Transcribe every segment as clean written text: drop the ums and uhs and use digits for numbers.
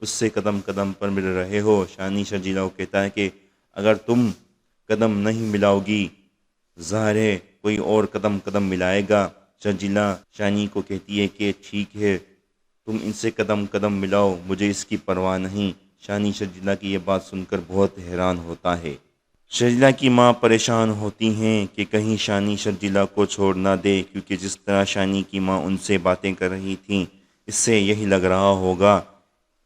اس سے قدم قدم پر مل رہے ہو۔ شانی شرجیلا کو کہتا ہے کہ اگر تم قدم نہیں ملاؤ گی ظاہر ہے کوئی اور قدم قدم ملائے گا۔ شرجیلا شانی کو کہتی ہے کہ ٹھیک ہے تم ان سے قدم قدم ملاؤ، مجھے اس کی پرواہ نہیں۔ شانی شرجیلا کی یہ بات سن کر بہت حیران ہوتا ہے۔ شرجیلا کی ماں پریشان ہوتی ہیں کہ کہیں شانی شرجیلا کو چھوڑ نہ دے، کیونکہ جس طرح شانی کی ماں ان سے باتیں کر رہی تھیں اس سے یہی لگ رہا ہوگا۔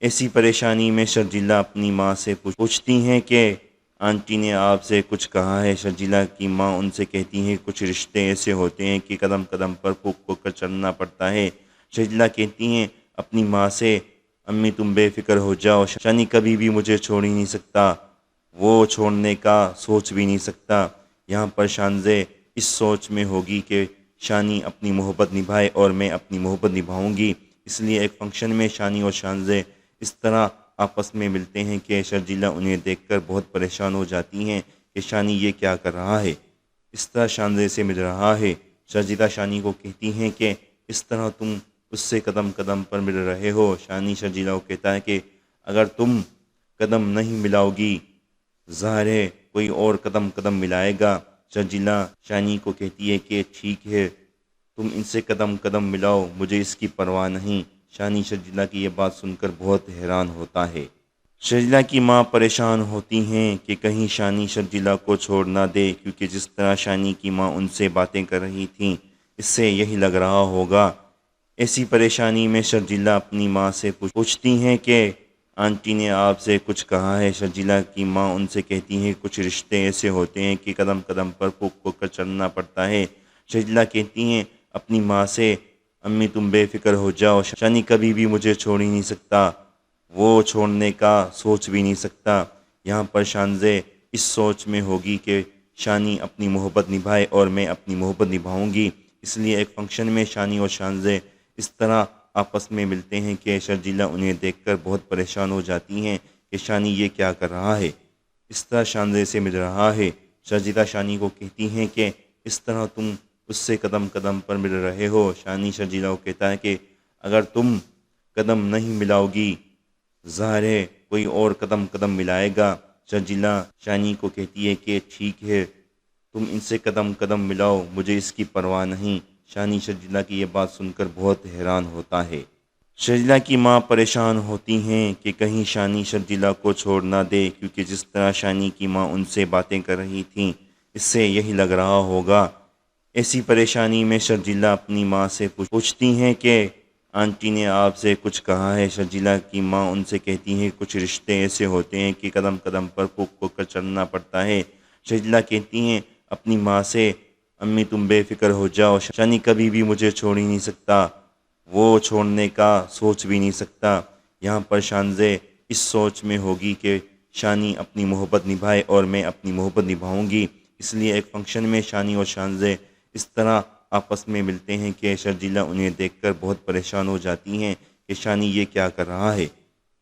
ایسی پریشانی میں شرجیلا اپنی ماں سے پوچھتی ہیں کہ آنٹی نے آپ سے کچھ کہا ہے؟ شرجیلا کی ماں ان سے کہتی ہیں کچھ رشتے ایسے ہوتے ہیں کہ قدم قدم پر پھونک پھونک کر چلنا پڑتا ہے۔ شرجیلا کہتی ہیں اپنی ماں سے امی تم بے فکر ہو جاؤ، شانی کبھی بھی مجھے چھوڑ ہی نہیں سکتا، وہ چھوڑنے کا سوچ بھی نہیں سکتا۔ یہاں پر شانزے اس سوچ میں ہوگی کہ شانی اپنی محبت نبھائے اور میں اپنی محبت نبھاؤں گی۔ اس لیے ایک فنکشن میں شانی اور شانزے اس طرح آپس میں ملتے ہیں کہ شرجیلا انہیں دیکھ کر بہت پریشان ہو جاتی ہیں کہ شانی یہ کیا کر رہا ہے، اس طرح شانزے سے مل رہا ہے۔ شرجیلا شانی کو کہتی ہیں کہ اس طرح تم اس سے قدم قدم پر مل رہے ہو۔ شانی شرجیلا کو کہتا ہے کہ اگر تم قدم نہیں ملاؤ گی ظاہر ہے کوئی اور قدم قدم ملائے گا۔ شرجیلا شانی کو کہتی ہے کہ ٹھیک ہے تم ان سے قدم قدم ملاؤ، مجھے اس کی پرواہ نہیں۔ شانی شرجیلا کی یہ بات سن کر بہت حیران ہوتا ہے۔ شرجیلا کی ماں پریشان ہوتی ہیں کہ کہیں شانی شرجیلا کو چھوڑ نہ دے، کیونکہ جس طرح شانی کی ماں ان سے باتیں کر رہی تھیں اس سے یہی لگ رہا ہوگا۔ ایسی پریشانی میں شرجیلا اپنی ماں سے پوچھتی ہیں کہ آنٹی نے آپ سے کچھ کہا ہے؟ شرجیلا کی ماں ان سے کہتی ہیں کچھ رشتے ایسے ہوتے ہیں کہ قدم قدم پر پھونک پھونک کر چلنا پڑتا ہے۔ شرجیلا کہتی ہیں اپنی ماں سے امی تم بے فکر ہو جاؤ، شانی کبھی بھی مجھے چھوڑ ہی نہیں سکتا، وہ چھوڑنے کا سوچ بھی نہیں سکتا۔ یہاں پر شانزے اس سوچ میں ہوگی کہ شانی اپنی محبت نبھائے اور میں اپنی محبت نبھاؤں گی۔ اس لیے ایک فنکشن میں شانی اور شانزے اس طرح آپس میں ملتے ہیں کہ شرجیلا انہیں دیکھ کر بہت پریشان ہو جاتی ہیں کہ شانی یہ کیا کر رہا ہے، اس طرح شانزے سے مل رہا ہے۔ شرجیلا شانی کو کہتی ہیں کہ اس طرح تم اس سے قدم قدم پر مل رہے ہو۔ شانی شرجیلا کو کہتا ہے کہ اگر تم قدم نہیں ملاؤ گی ظاہر ہے کوئی اور قدم قدم ملائے گا۔ شرجیلا شانی کو کہتی ہے کہ ٹھیک ہے تم ان سے قدم قدم ملاؤ، مجھے اس کی پرواہ نہیں۔ شانی شرجیلا کی یہ بات سن کر بہت حیران ہوتا ہے۔ شرجیلا کی ماں پریشان ہوتی ہیں کہ کہیں شانی شرجیلا کو چھوڑ نہ دے، کیونکہ جس طرح شانی کی ماں ان سے باتیں کر رہی تھیں اس سے یہی لگ رہا ہوگا۔ ایسی پریشانی میں شرجیلا اپنی ماں سے پوچھتی ہیں کہ آنٹی نے آپ سے کچھ کہا ہے؟ شرجیلا کی ماں ان سے کہتی ہیں کچھ رشتے ایسے ہوتے ہیں کہ قدم قدم پر پھونک پھونک کر چلنا پڑتا ہے۔ شرجیلا کہتی ہیں اپنی ماں سے امی تم بے فکر ہو جاؤ، شانی کبھی بھی مجھے چھوڑ ہی نہیں سکتا، وہ چھوڑنے کا سوچ بھی نہیں سکتا۔ یہاں پر شانزے اس سوچ میں ہوگی کہ شانی اپنی محبت نبھائے اور میں اپنی محبت نبھاؤں گی۔ اس لیے ایک فنکشن میں شانی اور شانزے اس طرح آپس میں ملتے ہیں کہ شرجیلا انہیں دیکھ کر بہت پریشان ہو جاتی ہیں کہ شانی یہ کیا کر رہا ہے،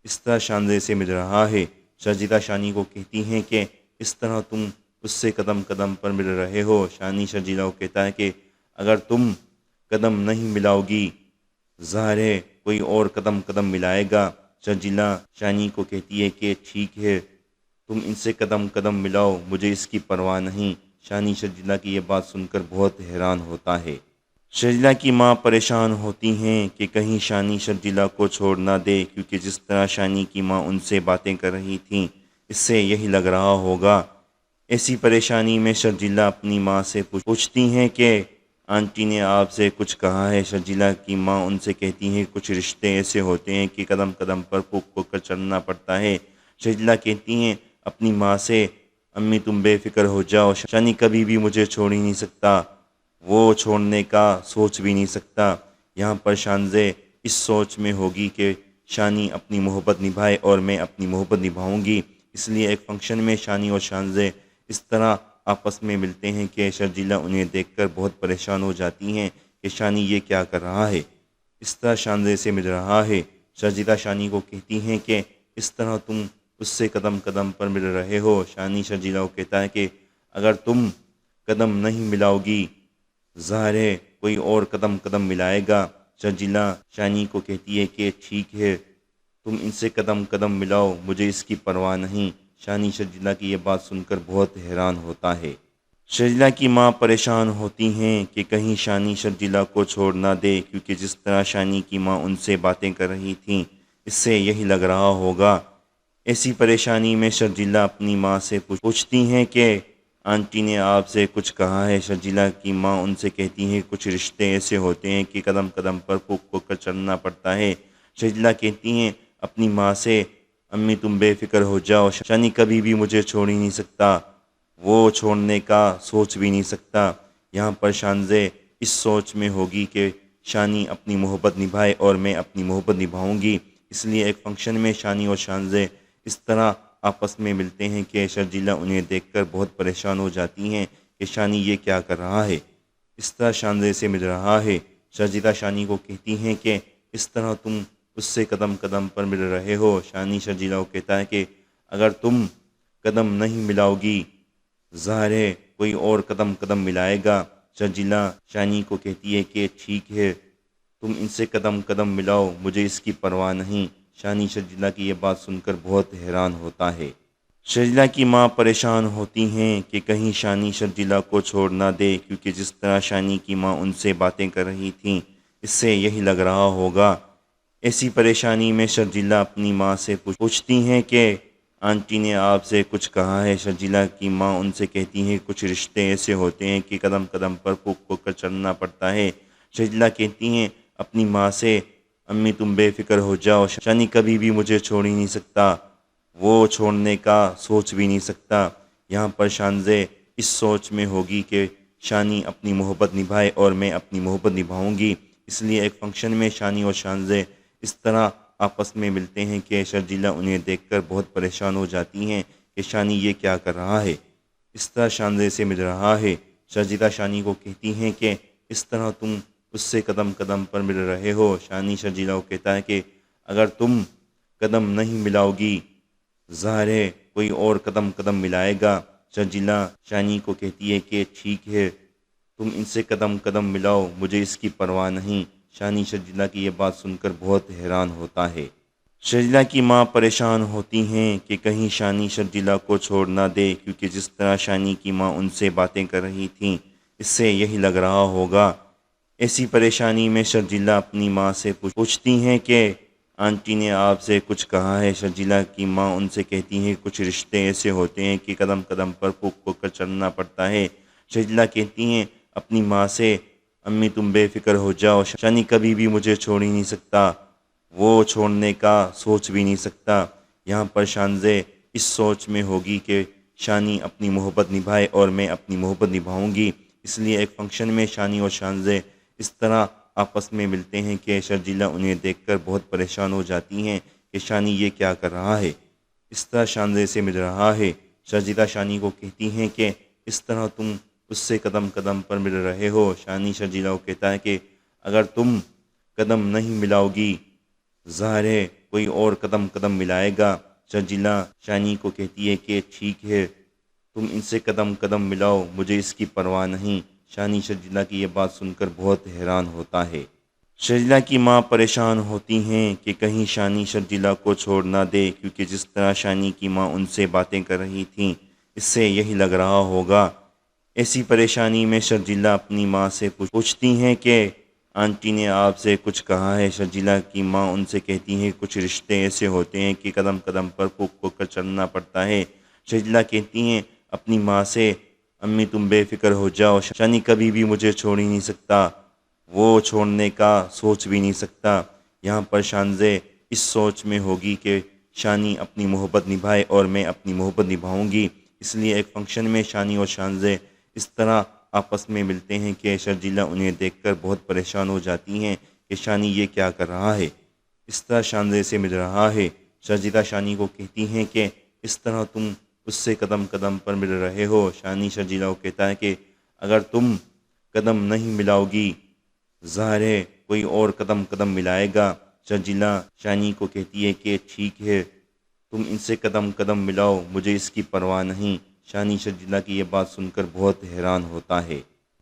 اس طرح شانزے سے مل رہا ہے۔ شرجیلا شانی کو کہتی ہیں کہ اس طرح تم اس سے قدم قدم پر مل رہے ہو۔ شانی شرجیلا کو کہتا ہے کہ اگر تم قدم نہیں ملاؤ گی ظاہر ہے کوئی اور قدم قدم ملائے گا۔ شرجیلا شانی کو کہتی ہے کہ ٹھیک ہے تم ان سے قدم قدم ملاؤ، مجھے اس کی پرواہ نہیں۔ شانی شرجیلا کی یہ بات سن کر بہت حیران ہوتا ہے۔ شرجیلا کی ماں پریشان ہوتی ہیں کہ کہیں شانی شرجیلا کو چھوڑ نہ دے، کیونکہ جس طرح شانی کی ماں ان سے باتیں کر رہی تھیں اس سے یہی لگ رہا ہوگا۔ ایسی پریشانی میں شرجیلا اپنی ماں سے پوچھتی ہیں کہ آنٹی نے آپ سے کچھ کہا ہے؟ شرجیلا کی ماں ان سے کہتی ہیں کچھ رشتے ایسے ہوتے ہیں کہ قدم قدم پر پھونک پھونک کر چلنا پڑتا ہے۔ شرجیلا کہتی ہیں اپنی ماں سے امی تم بے فکر ہو جاؤ، شانی کبھی بھی مجھے چھوڑ ہی نہیں سکتا، وہ چھوڑنے کا سوچ بھی نہیں سکتا۔ یہاں پر شانزے اس سوچ میں ہوگی کہ شانی اپنی محبت نبھائے اور میں اپنی محبت نبھاؤں گی۔ اس لیے ایک فنکشن میں شانی اور شانزے اس طرح آپس میں ملتے ہیں کہ شرجیلا انہیں دیکھ کر بہت پریشان ہو جاتی ہیں کہ شانی یہ کیا کر رہا ہے، اس طرح شانزے سے مل رہا ہے۔ شرجیلا شانی کو کہتی ہیں کہ اس طرح تم اس سے قدم قدم پر مل رہے ہو۔ شانی شرجیلا کو کہتا ہے کہ اگر تم قدم نہیں ملاؤ گی ظاہر ہے کوئی اور قدم قدم ملائے گا۔ شرجیلا شانی کو کہتی ہے کہ ٹھیک ہے تم ان سے قدم قدم ملاؤ مجھے اس کی پرواہ نہیں۔ شانی شرجیلا کی یہ بات سن کر بہت حیران ہوتا ہے۔ شرجیلا کی ماں پریشان ہوتی ہیں کہ کہیں شانی شرجیلا کو چھوڑ نہ دے، کیونکہ جس طرح شانی کی ماں ان سے باتیں کر رہی تھیں اس سے یہی لگ رہا ہوگا۔ ایسی پریشانی میں شرجیلا اپنی ماں سے پوچھتی ہیں کہ آنٹی نے آپ سے کچھ کہا ہے؟ شرجیلا کی ماں ان سے کہتی ہیں کچھ رشتے ایسے ہوتے ہیں کہ قدم قدم پر پھونک پھونک کر چلنا پڑتا ہے۔ شرجیلا کہتی ہیں اپنی ماں سے امی تم بے فکر ہو جاؤ، شانی کبھی بھی مجھے چھوڑ ہی نہیں سکتا، وہ چھوڑنے کا سوچ بھی نہیں سکتا۔ یہاں پر شانزے اس سوچ میں ہوگی کہ شانی اپنی محبت نبھائے اور میں اپنی محبت نبھاؤں گی۔ اس لیے ایک فنکشن میں شانی اور شانزے اس طرح آپس میں ملتے ہیں کہ شرجیلا انہیں دیکھ کر بہت پریشان ہو جاتی ہیں کہ شانی یہ کیا کر رہا ہے، اس طرح شانزے سے مل رہا ہے۔ شرجیلا شانی کو کہتی ہیں کہ اس طرح تم اس سے قدم قدم پر مل رہے ہو۔ شانی شرجیلا کو کہتا ہے کہ اگر تم قدم نہیں ملاؤ گی ظاہر ہے کوئی اور قدم قدم ملائے گا۔ شرجیلا شانی کو کہتی ہے کہ ٹھیک ہے تم ان سے قدم قدم ملاؤ مجھے اس کی پرواہ نہیں۔ شانی شرجیلا کی یہ بات سن کر بہت حیران ہوتا ہے۔ شرجیلا کی ماں پریشان ہوتی ہیں کہ کہیں شانی شرجیلا کو چھوڑ نہ دے، کیونکہ جس طرح شانی کی ماں ان سے باتیں کر رہی تھیں اس سے یہی لگ رہا ہوگا۔ ایسی پریشانی میں شرجیلا اپنی ماں سے پوچھتی ہیں کہ آنٹی نے آپ سے کچھ کہا ہے؟ شرجیلا کی ماں ان سے کہتی ہیں کچھ رشتے ایسے ہوتے ہیں کہ قدم قدم پر پھونک پھونک کر چلنا پڑتا ہے۔ شرجیلا کہتی ہیں اپنی ماں سے امی تم بے فکر ہو جاؤ، شانی کبھی بھی مجھے چھوڑ ہی نہیں سکتا، وہ چھوڑنے کا سوچ بھی نہیں سکتا۔ یہاں پر شانزے اس سوچ میں ہوگی کہ شانی اپنی محبت نبھائے اور میں اپنی محبت نبھاؤں گی۔ اس لیے ایک فنکشن میں شانی اور شانزے اس طرح آپس میں ملتے ہیں کہ شرجیلا انہیں دیکھ کر بہت پریشان ہو جاتی ہیں کہ شانی یہ کیا کر رہا ہے، اس طرح شانزے سے مل رہا ہے۔ شرجیلا شانی کو کہتی ہیں کہ اس طرح تم اس سے قدم قدم پر مل رہے ہو۔ شانی شرجیلا کو کہتا ہے کہ اگر تم قدم نہیں ملاؤ گی ظاہر ہے کوئی اور قدم قدم ملائے گا۔ شرجیلا شانی کو کہتی ہے کہ ٹھیک ہے تم ان سے قدم قدم ملاؤ مجھے اس کی پرواہ نہیں۔ شانی شرجیلا کی یہ بات سن کر بہت حیران ہوتا ہے۔ شرجیلا کی ماں پریشان ہوتی ہیں کہ کہیں شانی شرجیلا کو چھوڑ نہ دے، کیونکہ جس طرح شانی کی ماں ان سے باتیں کر رہی تھیں اس سے یہی لگ رہا ہوگا۔ ایسی پریشانی میں شرجیلا اپنی ماں سے پوچھتی ہیں کہ آنٹی نے آپ سے کچھ کہا ہے؟ شرجیلا کی ماں ان سے کہتی ہیں کچھ رشتے ایسے ہوتے ہیں کہ قدم قدم پر پھونک پھونک کر چلنا پڑتا ہے۔ شرجیلا کہتی ہیں اپنی ماں سے امی تم بے فکر ہو جاؤ، شانی کبھی بھی مجھے چھوڑ ہی نہیں سکتا، وہ چھوڑنے کا سوچ بھی نہیں سکتا۔ یہاں پر شانزے اس سوچ میں ہوگی کہ شانی اپنی محبت نبھائے اور میں اپنی محبت نبھاؤں گی۔ اس لیے ایک فنکشن میں شانی اور شانزے اس طرح آپس میں ملتے ہیں کہ شرجیلا انہیں دیکھ کر بہت پریشان ہو جاتی ہیں کہ شانی یہ کیا کر رہا ہے، اس طرح شانزے سے مل رہا ہے۔ شرجیلا شانی کو کہتی ہیں کہ اس طرح تم اس سے قدم قدم پر مل رہے ہو۔ شانی شرجیلا کو کہتا ہے کہ اگر تم قدم نہیں ملاؤ گی ظاہر ہے کوئی اور قدم قدم ملائے گا۔ شرجیلا شانی کو کہتی ہے کہ ٹھیک ہے تم ان سے قدم قدم ملاؤ مجھے اس کی پرواہ نہیں۔ شانی شرجیلا کی یہ بات سن کر بہت حیران ہوتا ہے۔ شرجیلا کی ماں پریشان ہوتی ہیں کہ کہیں شانی شرجیلا کو چھوڑ نہ دے، کیونکہ جس طرح شانی کی ماں ان سے باتیں کر رہی تھیں اس سے یہی لگ رہا ہوگا۔ ایسی پریشانی میں شرجیلا اپنی ماں سے پوچھتی ہیں کہ آنٹی نے آپ سے کچھ کہا ہے؟ شرجیلا کی ماں ان سے کہتی ہیں کچھ رشتے ایسے ہوتے ہیں کہ قدم قدم پر پھونک پھونک کر چلنا پڑتا ہے۔ شرجیلا کہتی ہیں اپنی ماں سے امی تم بے فکر ہو جاؤ، شانی کبھی بھی مجھے چھوڑ ہی نہیں سکتا، وہ چھوڑنے کا سوچ بھی نہیں سکتا۔ یہاں پر شانزے اس سوچ میں ہوگی کہ شانی اپنی محبت نبھائے اور میں اپنی محبت نبھاؤں گی۔ اس لیے ایک فنکشن میں شانی اور شانزے اس طرح آپس میں ملتے ہیں کہ شرجیلا انہیں دیکھ کر بہت پریشان ہو جاتی ہیں کہ شانی یہ کیا کر رہا ہے، اس طرح شانزے سے مل رہا ہے۔ شرجیلا شانی کو کہتی ہیں کہ اس طرح تم اس سے قدم قدم پر مل رہے ہو۔ شانی شرجیلا کو کہتا ہے کہ اگر تم قدم نہیں ملاؤ گی ظاہر ہے کوئی اور قدم قدم ملائے گا۔ شرجیلا شانی کو کہتی ہے کہ ٹھیک ہے تم ان سے قدم قدم ملاؤ مجھے اس کی پرواہ نہیں۔ شانی شرجیلا کی یہ بات سن کر بہت حیران ہوتا ہے۔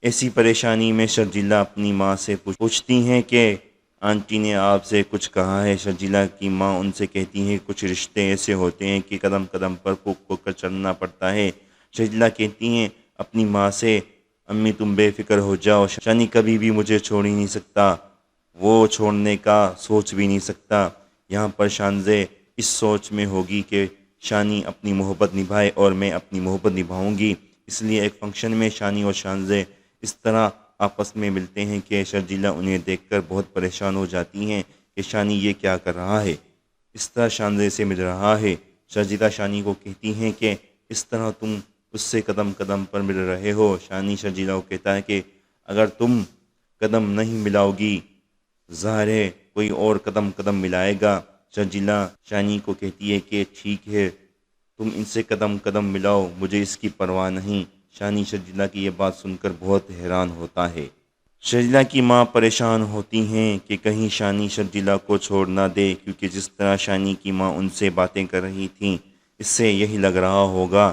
ایسی پریشانی میں شرجیلا اپنی ماں سے پوچھتی ہیں کہ آنٹی نے آپ سے کچھ کہا ہے؟ شرجیلا کی ماں ان سے کہتی ہیں کچھ رشتے ایسے ہوتے ہیں کہ قدم قدم پر پھونک پھونک کر چلنا پڑتا ہے۔ شرجیلا کہتی ہیں اپنی ماں سے امی تم بے فکر ہو جاؤ، شانی کبھی بھی مجھے چھوڑ ہی نہیں سکتا، وہ چھوڑنے کا سوچ بھی نہیں سکتا۔ یہاں پر شانزے اس سوچ میں ہوگی کہ شانی اپنی محبت نبھائے اور میں اپنی محبت نبھاؤں گی۔ اس لیے ایک فنکشن میں شانی اور شانزے اس طرح آپس میں ملتے ہیں کہ شرجیلا انہیں دیکھ کر بہت پریشان ہو جاتی ہیں کہ شانی یہ کیا کر رہا ہے، اس طرح شانزے سے مل رہا ہے۔ شرجیلا شانی کو کہتی ہیں کہ اس طرح تم اس سے قدم قدم پر مل رہے ہو۔ شانی شرجیلا کو کہتا ہے کہ اگر تم قدم نہیں ملاؤ گی ظاہر ہے کوئی اور قدم قدم ملائے گا۔ شرجیلا شانی کو کہتی ہے کہ ٹھیک ہے تم ان سے قدم قدم ملاؤ، مجھے اس کی پرواہ نہیں۔ شانی شرجیلا کی یہ بات سن کر بہت حیران ہوتا ہے۔ شرجیلا کی ماں پریشان ہوتی ہیں کہ کہیں شانی شرجیلا کو چھوڑ نہ دے، کیونکہ جس طرح شانی کی ماں ان سے باتیں کر رہی تھیں اس سے یہی لگ رہا ہوگا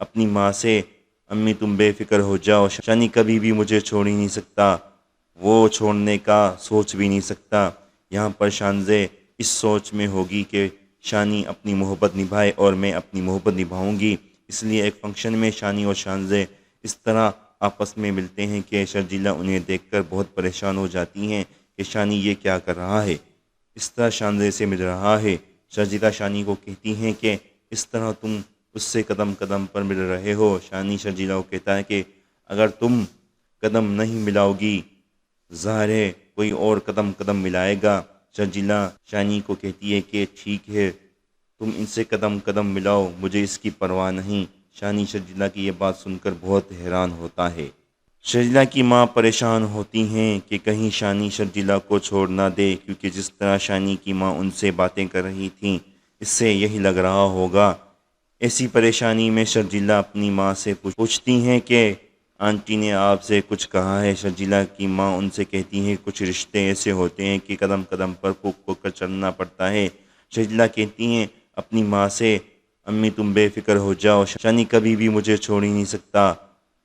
اپنی ماں سے امی تم بے فکر ہو جاؤ، شانی کبھی بھی مجھے چھوڑ ہی نہیں سکتا، وہ چھوڑنے کا سوچ بھی نہیں سکتا۔ یہاں پر شانزے اس سوچ میں ہوگی کہ شانی اپنی محبت نبھائے اور میں اپنی محبت نبھاؤں گی، اس لیے ایک فنکشن میں شانی اور شانزے اس طرح آپس میں ملتے ہیں کہ شرجیلا انہیں دیکھ کر بہت پریشان ہو جاتی ہیں کہ شانی یہ کیا کر رہا ہے، اس طرح شانزے سے مل رہا ہے۔ شرجیلا شانی کو کہتی ہیں کہ اس طرح تم اس سے قدم قدم پر مل رہے ہو۔ شانی شرجیلا کو کہتا ہے کہ اگر تم قدم نہیں ملاؤ گی ظاہر ہے کوئی اور قدم قدم ملائے گا۔ شرجیلا شانی کو کہتی ہے کہ ٹھیک ہے تم ان سے قدم قدم ملاؤ، مجھے اس کی پرواہ نہیں۔ شانی شرجیلا کی یہ بات سن کر بہت حیران ہوتا ہے۔ شرجیلا کی ماں پریشان ہوتی ہیں کہ کہیں شانی شرجیلا کو چھوڑ نہ دے، کیونکہ جس طرح شانی کی ماں ان سے باتیں کر رہی تھیں اس سے یہی لگ رہا ہوگا۔ ایسی پریشانی میں شرجیلا اپنی ماں سے پوچھتی ہیں کہ آنٹی نے آپ سے کچھ کہا ہے؟ شرجیلا کی ماں ان سے کہتی ہیں کچھ رشتے ایسے ہوتے ہیں کہ قدم قدم پر پھونک پھونک کر چلنا پڑتا ہے۔ شرجیلا کہتی ہیں اپنی ماں سے امی تم بے فکر ہو جاؤ، شانی کبھی بھی مجھے چھوڑ ہی نہیں سکتا،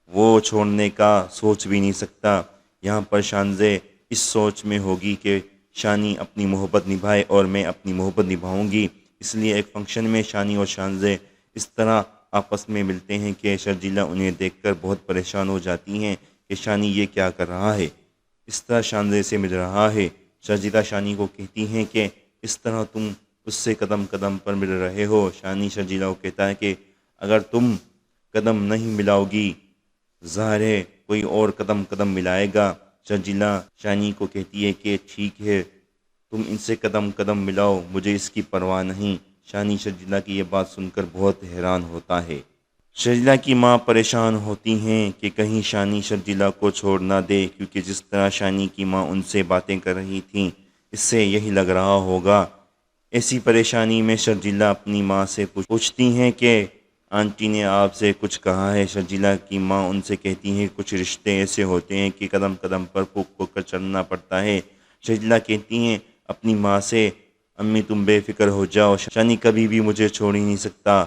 وہ چھوڑنے کا سوچ بھی نہیں سکتا۔ یہاں پر شانزے اس سوچ میں ہوگی کہ شانی اپنی محبت نبھائے اور میں اپنی محبت نبھاؤں گی، اس لیے ایک فنکشن میں شانی اور شانزے اس طرح آپس میں ملتے ہیں کہ شرجیلا انہیں دیکھ کر بہت پریشان ہو جاتی ہیں کہ شانی یہ کیا کر رہا ہے، اس طرح شانزے سے مل رہا ہے۔ شرجیلا شانی کو کہتی ہیں کہ اس طرح تم اس سے قدم قدم پر مل رہے ہو۔ شانی شرجیلا کو کہتا ہے کہ اگر تم قدم نہیں ملاؤ گی ظاہر ہے کوئی اور قدم قدم ملائے گا۔ شرجیلا شانی کو کہتی ہے کہ ٹھیک ہے تم ان سے قدم قدم ملاؤ، مجھے اس کی پرواہ نہیں۔ شانی شرجیلا کی یہ بات سن کر بہت حیران ہوتا ہے۔ شرجیلا کی ماں پریشان ہوتی ہیں کہ کہیں شانی شرجیلا کو چھوڑ نہ دے، کیونکہ جس طرح شانی کی ماں ان سے باتیں کر رہی تھیں اس سے یہی لگ رہا ہوگا۔ ایسی پریشانی میں شرجیلا اپنی ماں سے پوچھتی ہیں کہ آنٹی نے آپ سے کچھ کہا ہے؟ شرجیلا کی ماں ان سے کہتی ہیں کچھ رشتے ایسے ہوتے ہیں کہ قدم قدم پر پھونک پھونک کر چلنا پڑتا ہے۔ شرجیلا کہتی ہیں اپنی ماں سے امی تم بے فکر ہو جاؤ، شانی کبھی بھی مجھے چھوڑ ہی نہیں سکتا،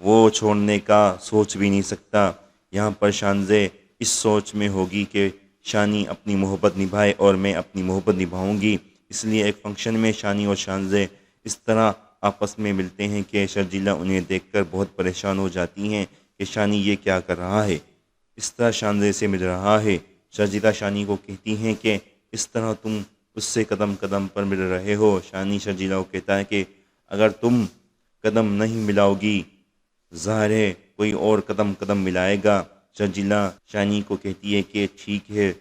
وہ چھوڑنے کا سوچ بھی نہیں سکتا۔ یہاں پر شانزے اس سوچ میں ہوگی کہ شانی اپنی محبت نبھائے اور میں اپنی محبت نبھاؤں گی، اس لیے ایک فنکشن میں شانی اور شانزے اس طرح آپس میں ملتے ہیں کہ شرجیلا انہیں دیکھ کر بہت پریشان ہو جاتی ہیں کہ شانی یہ کیا کر رہا ہے، اس طرح شانزے سے مل رہا ہے۔ شرجیلا شانی کو کہتی ہیں کہ اس طرح تم اس سے قدم قدم پر مل رہے ہو۔ شانی شرجیلا کو کہتا ہے کہ اگر تم قدم نہیں ملاؤ گی ظاہر ہے کوئی اور قدم قدم ملائے گا۔ شرجیلا شانی کو کہتی ہے کہ ٹھیک ہے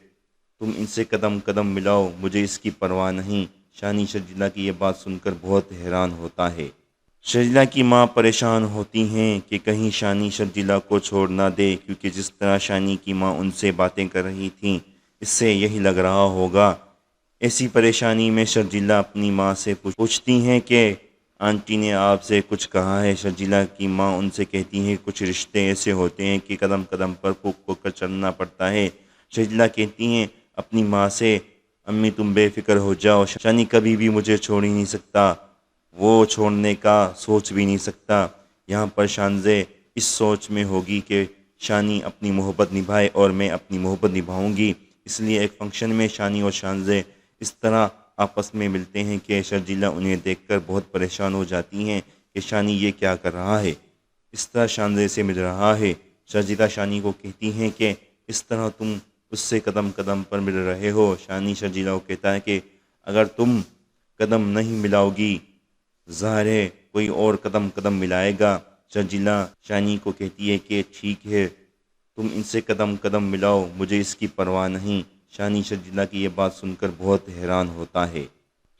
تم ان سے قدم قدم ملاؤ، مجھے اس کی پرواہ نہیں۔ شانی شرجیلا کی یہ بات سن کر بہت حیران ہوتا ہے۔ شرجیلا کی ماں پریشان ہوتی ہیں کہ کہیں شانی شرجیلا کو چھوڑ نہ دے، کیونکہ جس طرح شانی کی ماں ان سے باتیں کر رہی تھیں اس سے یہی لگ رہا ہوگا۔ ایسی پریشانی میں شرجیلا اپنی ماں سے پوچھتی ہیں کہ آنٹی نے آپ سے کچھ کہا ہے؟ شرجیلا کی ماں ان سے کہتی ہیں کچھ رشتے ایسے ہوتے ہیں کہ قدم قدم پر پھونک پھونک کر چلنا پڑتا ہے۔ شرجیلا کہتی ہیں اپنی ماں سے امی تم بے فکر ہو جاؤ، شانی کبھی بھی مجھے چھوڑ ہی نہیں سکتا، وہ چھوڑنے کا سوچ بھی نہیں سکتا۔ یہاں پر شانزے اس سوچ میں ہوگی کہ شانی اپنی محبت نبھائے اور میں اپنی محبت نبھاؤں گی، اس لیے ایک فنکشن میں شانی اور شانزے اس طرح آپس میں ملتے ہیں کہ شرجیلا انہیں دیکھ کر بہت پریشان ہو جاتی ہیں کہ شانی یہ کیا کر رہا ہے، اس طرح شانزے سے مل رہا ہے۔ شرجیلا شانی کو کہتی ہیں کہ اس طرح تم اس سے قدم قدم پر مل رہے ہو۔ شانی شرجیلا کو کہتا ہے کہ اگر تم قدم نہیں ملاؤ گی ظاہر ہے کوئی اور قدم قدم ملائے گا۔ شرجیلا شانی کو کہتی ہے کہ ٹھیک ہے تم ان سے قدم قدم ملاؤ، مجھے اس کی پرواہ نہیں۔ شانی شرجیلا کی یہ بات سن کر بہت حیران ہوتا ہے۔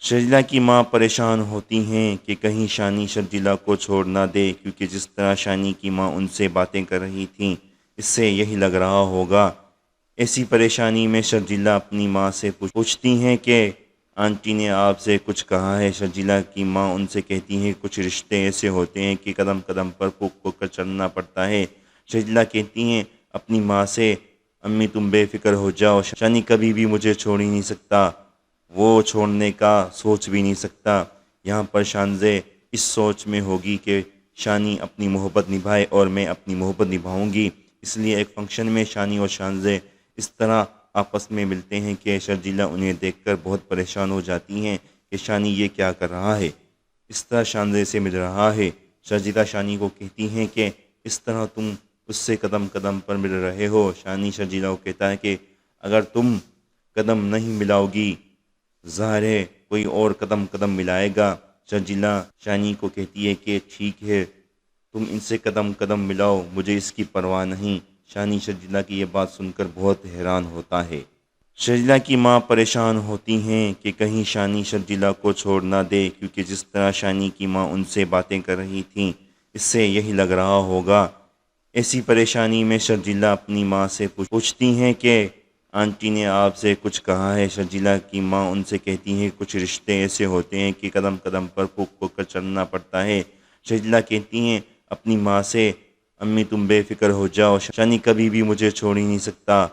شرجیلا کی ماں پریشان ہوتی ہیں کہ کہیں شانی شرجیلا کو چھوڑ نہ دے، کیونکہ جس طرح شانی کی ماں ان سے باتیں کر رہی تھیں اس سے یہی لگ رہا ہوگا۔ ایسی پریشانی میں شرجیلا اپنی ماں سے پوچھتی ہیں کہ آنٹی نے آپ سے کچھ کہا ہے؟ شرجیلا کی ماں ان سے کہتی ہیں کچھ رشتے ایسے ہوتے ہیں کہ قدم قدم پر پھونک پھونک کر چلنا پڑتا ہے۔ شرجیلا کہتی ہیں اپنی ماں سے امی تم بے فکر ہو جاؤ، شانی کبھی بھی مجھے چھوڑ ہی نہیں سکتا، وہ چھوڑنے کا سوچ بھی نہیں سکتا۔ یہاں پر شانزے اس سوچ میں ہوگی کہ شانی اپنی محبت نبھائے اور میں اپنی محبت نبھاؤں گی۔ اس لیے ایک فنکشن میں شانی اور شانزے اس طرح آپس میں ملتے ہیں کہ شرجیلا انہیں دیکھ کر بہت پریشان ہو جاتی ہیں کہ شانی یہ کیا کر رہا ہے، اس طرح شانزے سے مل رہا ہے۔ شرجیلا شانی کو کہتی ہیں کہ اس طرح تم اس سے قدم قدم پر مل رہے ہو۔ شانی شرجیلا کو کہتا ہے کہ اگر تم قدم نہیں ملاؤ گی ظاہر ہے کوئی اور قدم قدم ملائے گا۔ شرجیلا شانی کو کہتی ہے کہ ٹھیک ہے تم ان سے قدم قدم ملاؤ، مجھے اس کی پرواہ نہیں۔ شانی شرجیلا کی یہ بات سن کر بہت حیران ہوتا ہے۔ شرجیلا کی ماں پریشان ہوتی ہیں کہ کہیں شانی شرجیلا کو چھوڑ نہ دے، کیونکہ جس طرح شانی کی ماں ان سے باتیں کر رہی تھیں اس سے یہی لگ رہا ہوگا۔ ایسی پریشانی میں شرجیلا اپنی ماں سے پوچھتی ہیں کہ آنٹی نے آپ سے کچھ کہا ہے؟ شرجیلا کی ماں ان سے کہتی ہیں کچھ رشتے ایسے ہوتے ہیں کہ قدم قدم پر پھونک پھونک کر چلنا پڑتا ہے۔ شرجیلا کہتی ہیں اپنی ماں سے امی تم بے فکر ہو جاؤ، شانی کبھی بھی مجھے چھوڑ ہی نہیں سکتا،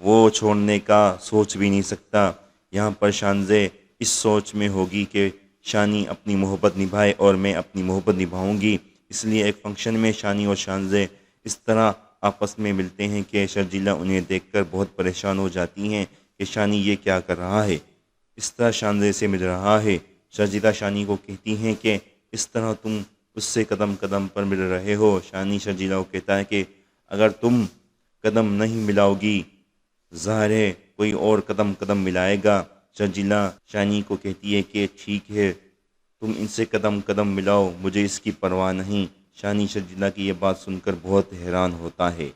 وہ چھوڑنے کا سوچ بھی نہیں سکتا۔ یہاں پر شانزے اس سوچ میں ہوگی کہ شانی اپنی محبت نبھائے اور میں اپنی محبت نبھاؤں گی۔ اس لیے ایک فنکشن میں شانی اور شانزے اس طرح آپس میں ملتے ہیں کہ شرجیلا انہیں دیکھ کر بہت پریشان ہو جاتی ہیں کہ شانی یہ کیا کر رہا ہے، اس طرح شانزے سے مل رہا ہے۔ شرجیلا شانی کو کہتی ہیں کہ اس طرح تم اس سے قدم قدم پر مل رہے ہو۔ شانی شرجیلا کو کہتا ہے کہ اگر تم قدم نہیں ملاؤ گی ظاہر ہے کوئی اور قدم قدم ملائے گا۔ شرجیلا شانی کو کہتی ہے کہ ٹھیک ہے تم ان سے قدم قدم ملاؤ، مجھے اس کی پرواہ نہیں۔ شانی شرجیلا کی یہ بات سن کر بہت حیران ہوتا ہے۔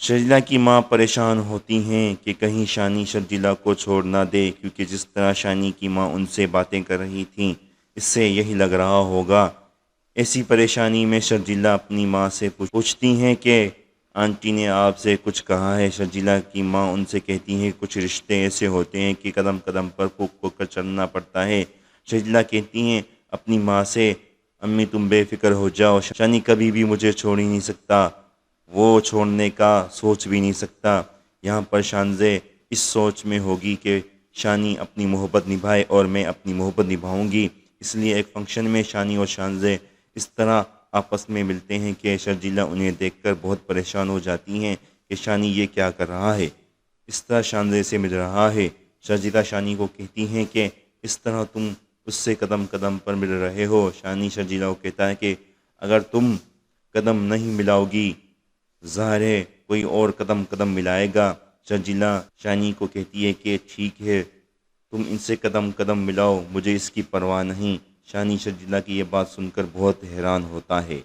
شرجیلا کی ماں پریشان ہوتی ہیں کہ کہیں شانی شرجیلا کو چھوڑ نہ دے، کیونکہ جس طرح شانی کی ماں ان سے باتیں کر رہی تھیں اس سے یہی لگ رہا ہوگا۔ ایسی پریشانی میں شرجیلا اپنی ماں سے پوچھتی ہیں کہ آنٹی نے آپ سے کچھ کہا ہے؟ شرجیلا کی ماں ان سے کہتی ہیں کچھ رشتے ایسے ہوتے ہیں کہ قدم قدم پر پھونک پھونک کر چلنا پڑتا ہے۔ شرجیلا کہتی ہیں اپنی ماں سے امی تم بے فکر ہو جاؤ، شانی کبھی بھی مجھے چھوڑ ہی نہیں سکتا، وہ چھوڑنے کا سوچ بھی نہیں سکتا۔ یہاں پر شانزے اس سوچ میں ہوگی کہ شانی اپنی محبت نبھائے اور میں اپنی محبت نبھاؤں گی۔ اس لیے ایک فنکشن میں شانی اور شانزے اس طرح آپس میں ملتے ہیں کہ شرجیلا انہیں دیکھ کر بہت پریشان ہو جاتی ہیں کہ شانی یہ کیا کر رہا ہے، اس طرح شانزے سے مل رہا ہے۔ شرجیلا شانی کو کہتی ہیں کہ اس طرح تم اس سے قدم قدم پر مل رہے ہو۔ شانی شرجیلا کو کہتا ہے کہ اگر تم قدم نہیں ملاؤ گی ظاہر ہے کوئی اور قدم قدم ملائے گا۔ شرجیلا شانی کو کہتی ہے کہ ٹھیک ہے تم ان سے قدم قدم ملاؤ، مجھے اس کی پرواہ نہیں۔ شانی شرجیلا کی یہ بات سن کر بہت حیران ہوتا ہے۔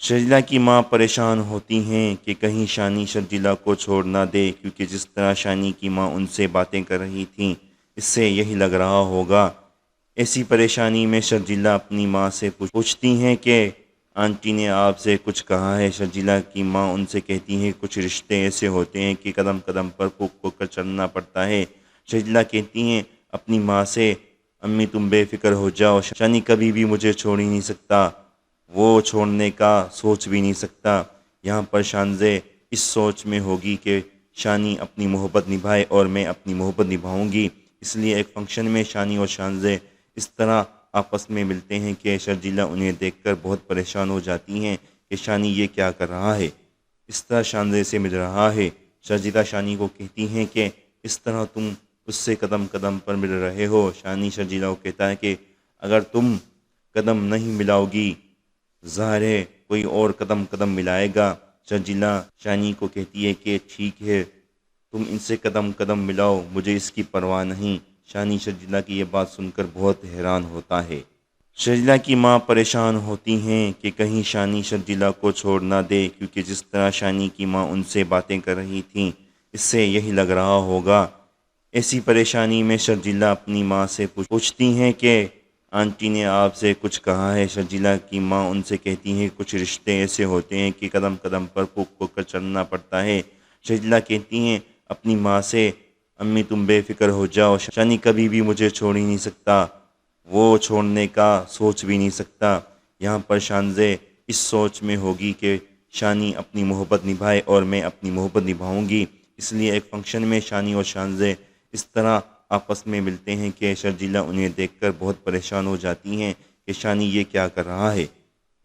شرجیلا کی ماں پریشان ہوتی ہیں کہ کہیں شانی شرجیلا کو چھوڑ نہ دے، کیونکہ جس طرح شانی کی ماں ان سے باتیں کر رہی تھیں اس سے یہی لگ رہا ہوگا۔ ایسی پریشانی میں شرجیلا اپنی ماں سے پوچھتی ہیں کہ آنٹی نے آپ سے کچھ کہا ہے؟ شرجیلا کی ماں ان سے کہتی ہیں کچھ رشتے ایسے ہوتے ہیں کہ قدم قدم پر پھونک پھونک کر چلنا پڑتا ہے۔ شرجیلا کہتی ہیں اپنی ماں سے امی تم بے فکر ہو جاؤ، شانی کبھی بھی مجھے چھوڑ ہی نہیں سکتا، وہ چھوڑنے کا سوچ بھی نہیں سکتا۔ یہاں پر شانزے اس سوچ میں ہوگی کہ شانی اپنی محبت نبھائے اور میں اپنی محبت نبھاؤں گی۔ اس لیے ایک فنکشن میں شانی اور شانزے اس طرح آپس میں ملتے ہیں کہ شرجیلا انہیں دیکھ کر بہت پریشان ہو جاتی ہیں کہ شانی یہ کیا کر رہا ہے، اس طرح شانزے سے مل رہا ہے۔ شرجیلا شانی کو کہتی ہیں کہ اس طرح تم اس سے قدم قدم پر مل رہے ہو۔ شانی شرجیلا کو کہتا ہے کہ اگر تم قدم نہیں ملاؤ گی ظاہر ہے کوئی اور قدم قدم ملائے گا۔ شرجیلا شانی کو کہتی ہے کہ ٹھیک ہے تم ان سے قدم قدم ملاؤ، مجھے اس کی پرواہ نہیں۔ شانی شرجیلا کی یہ بات سن کر بہت حیران ہوتا ہے۔ شرجیلا کی ماں پریشان ہوتی ہیں کہ کہیں شانی شرجیلا کو چھوڑ نہ دے، کیونکہ جس طرح شانی کی ماں ان سے باتیں کر رہی تھیں اس سے یہی لگ رہا ہوگا۔ ایسی پریشانی میں شرجیلا اپنی ماں سے پوچھتی ہیں کہ آنٹی نے آپ سے کچھ کہا ہے؟ شرجیلا کی ماں ان سے کہتی ہیں کچھ رشتے ایسے ہوتے ہیں کہ قدم قدم پر پھونک پھونک کر چلنا پڑتا ہے۔ شرجیلا کہتی ہیں اپنی ماں سے امی تم بے فکر ہو جاؤ، شانی کبھی بھی مجھے چھوڑ ہی نہیں سکتا، وہ چھوڑنے کا سوچ بھی نہیں سکتا۔ یہاں پر شانزے اس سوچ میں ہوگی کہ شانی اپنی محبت نبھائے اور میں اپنی محبت نبھاؤں گی۔ اس لیے ایک فنکشن میں شانی اور شانزے اس طرح آپس میں ملتے ہیں کہ شرجیلا انہیں دیکھ کر بہت پریشان ہو جاتی ہیں کہ شانی یہ کیا کر رہا ہے،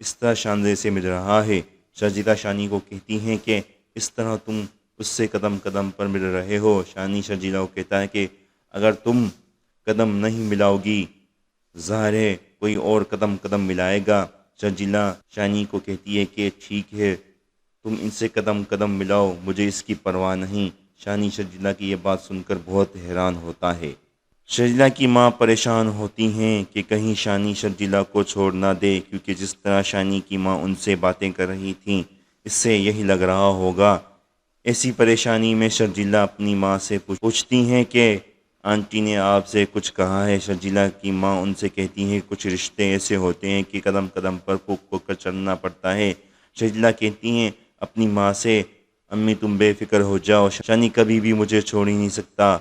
اس طرح شانزے سے مل رہا ہے۔ شرجیلا شانی کو کہتی ہیں کہ اس طرح تم اس سے قدم قدم پر مل رہے ہو۔ شانی شرجیلا کو کہتا ہے کہ اگر تم قدم نہیں ملاؤ گی ظاہر ہے کوئی اور قدم قدم ملائے گا۔ شرجیلا شانی کو کہتی ہے کہ ٹھیک ہے تم ان سے قدم قدم ملاؤ، مجھے اس کی پرواہ نہیں۔ شانی شرجیلا کی یہ بات سن کر بہت حیران ہوتا ہے۔ شرجیلا کی ماں پریشان ہوتی ہیں کہ کہیں شانی شرجیلا کو چھوڑ نہ دے، کیونکہ جس طرح شانی کی ماں ان سے باتیں کر رہی تھیں اس سے یہی لگ رہا ہوگا۔ ایسی پریشانی میں شرجیلا اپنی ماں سے پوچھتی ہیں کہ آنٹی نے آپ سے کچھ کہا ہے؟ شرجیلا کی ماں ان سے کہتی ہیں کچھ رشتے ایسے ہوتے ہیں کہ قدم قدم پر پھونک پھونک کر چلنا پڑتا ہے۔ شرجیلا کہتی ہیں اپنی ماں سے امی تم بے فکر ہو جاؤ، شانی کبھی بھی مجھے چھوڑ ہی نہیں سکتا،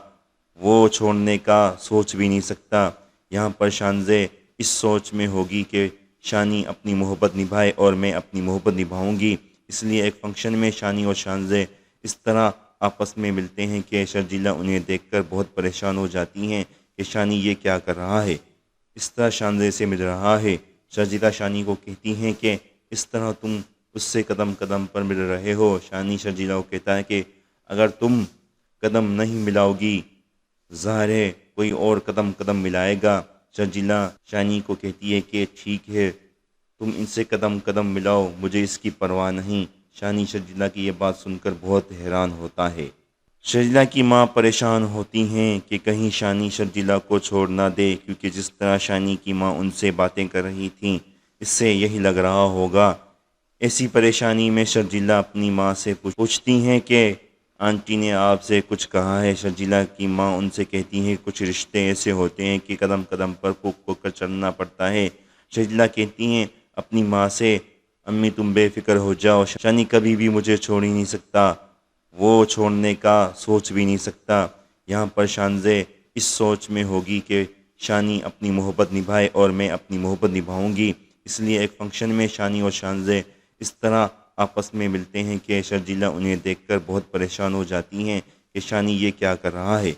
وہ چھوڑنے کا سوچ بھی نہیں سکتا۔ یہاں پر شانزے اس سوچ میں ہوگی کہ شانی اپنی محبت نبھائے اور میں اپنی محبت نبھاؤں گی۔ اس لیے ایک فنکشن میں شانی اور شانزے اس طرح آپس میں ملتے ہیں کہ شرجیلا انہیں دیکھ کر بہت پریشان ہو جاتی ہیں کہ شانی یہ کیا کر رہا ہے۔ اس طرح شانزے سے مل رہا ہے۔ شرجیلا شانی کو کہتی ہیں کہ اس طرح تم اس سے قدم قدم پر مل رہے ہو۔ شانی شرجیلا کو کہتا ہے کہ اگر تم قدم نہیں ملاؤ گی ظاہر ہے کوئی اور قدم قدم ملائے گا۔ شرجیلا شانی کو کہتی ہے کہ ٹھیک ہے تم ان سے قدم قدم ملاؤ، مجھے اس کی پرواہ نہیں۔ شانی شرجیلا کی یہ بات سن کر بہت حیران ہوتا ہے۔ شرجیلا کی ماں پریشان ہوتی ہیں کہ کہیں شانی شرجیلا کو چھوڑ نہ دے، کیونکہ جس طرح شانی کی ماں ان سے باتیں کر رہی تھیں اس سے یہی لگ رہا ہوگا۔ ایسی پریشانی میں شرجیلا اپنی ماں سے پوچھتی ہیں کہ آنٹی نے آپ سے کچھ کہا ہے؟ شرجیلا کی ماں ان سے کہتی ہیں کچھ رشتے ایسے ہوتے ہیں کہ قدم قدم پر پھونک پھونک کر چلنا پڑتا ہے۔ شرجیلا کہتی ہیں اپنی ماں سے امی تم بے فکر ہو جاؤ، شانی کبھی بھی مجھے چھوڑ ہی نہیں سکتا، وہ چھوڑنے کا سوچ بھی نہیں سکتا۔ یہاں پر شانزے اس سوچ میں ہوگی کہ شانی اپنی محبت نبھائے اور میں اپنی محبت نبھاؤں گی۔ اس لیے ایک فنکشن میں شانی اور شانزے اس طرح آپس میں ملتے ہیں کہ شرجیلا انہیں دیکھ کر بہت پریشان ہو جاتی ہیں کہ شانی یہ کیا کر رہا ہے۔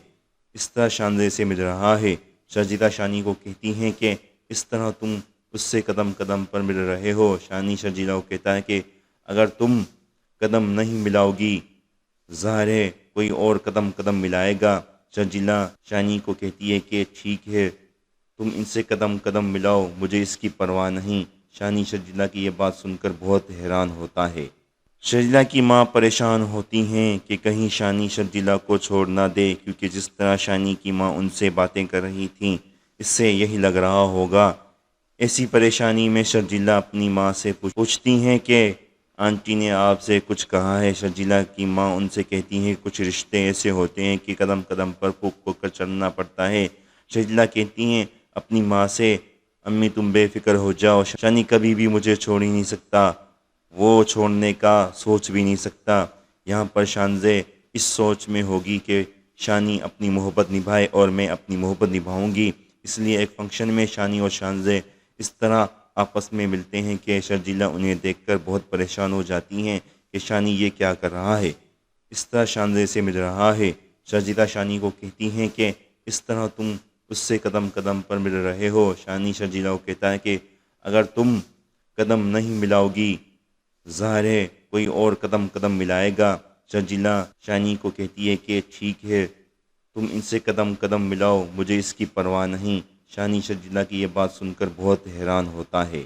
اس طرح شانزے سے مل رہا ہے۔ شرجیلا شانی کو کہتی ہیں کہ اس طرح تم اس سے قدم قدم پر مل رہے ہو۔ شانی شرجیلا کو کہتا ہے کہ اگر تم قدم نہیں ملاؤ گی ظاہر ہے کوئی اور قدم قدم ملائے گا۔ شرجیلا شانی کو کہتی ہے کہ ٹھیک ہے تم ان سے قدم قدم ملاؤ، مجھے اس کی پرواہ نہیں۔ شانی شرجیلا کی یہ بات سن کر بہت حیران ہوتا ہے۔ شرجیلا کی ماں پریشان ہوتی ہیں کہ کہیں شانی شرجیلا کو چھوڑ نہ دے، کیونکہ جس طرح شانی کی ماں ان سے باتیں کر رہی تھیں اس سے یہی لگ رہا ہوگا۔ ایسی پریشانی میں شرجیلا اپنی ماں سے پوچھتی ہیں کہ آنٹی نے آپ سے کچھ کہا ہے؟ شرجیلا کی ماں ان سے کہتی ہیں کچھ رشتے ایسے ہوتے ہیں کہ قدم قدم پر پھونک پھونک کر چلنا پڑتا ہے۔ شرجیلا کہتی ہیں اپنی ماں سے امی تم بے فکر ہو جاؤ، شانی کبھی بھی مجھے چھوڑ ہی نہیں سکتا، وہ چھوڑنے کا سوچ بھی نہیں سکتا۔ یہاں پر شانزے اس سوچ میں ہوگی کہ شانی اپنی محبت نبھائے اور میں اپنی محبت نبھاؤں گی۔ اس لیے ایک فنکشن میں شانی اور شانزے اس طرح آپس میں ملتے ہیں کہ شرجیلا انہیں دیکھ کر بہت پریشان ہو جاتی ہیں کہ شانی یہ کیا کر رہا ہے۔ اس طرح شانزے سے مل رہا ہے۔ شرجیلا شانی کو کہتی ہیں کہ اس طرح تم اس سے قدم قدم پر مل رہے ہو۔ شانی شرجیلا کو کہتا ہے کہ اگر تم قدم نہیں ملاؤ گی ظاہر ہے کوئی اور قدم قدم ملائے گا۔ شرجیلا شانی کو کہتی ہے کہ ٹھیک ہے تم ان سے قدم قدم ملاؤ، مجھے اس کی پرواہ نہیں۔ شانی شرجیلا کی یہ بات سن کر بہت حیران ہوتا ہے۔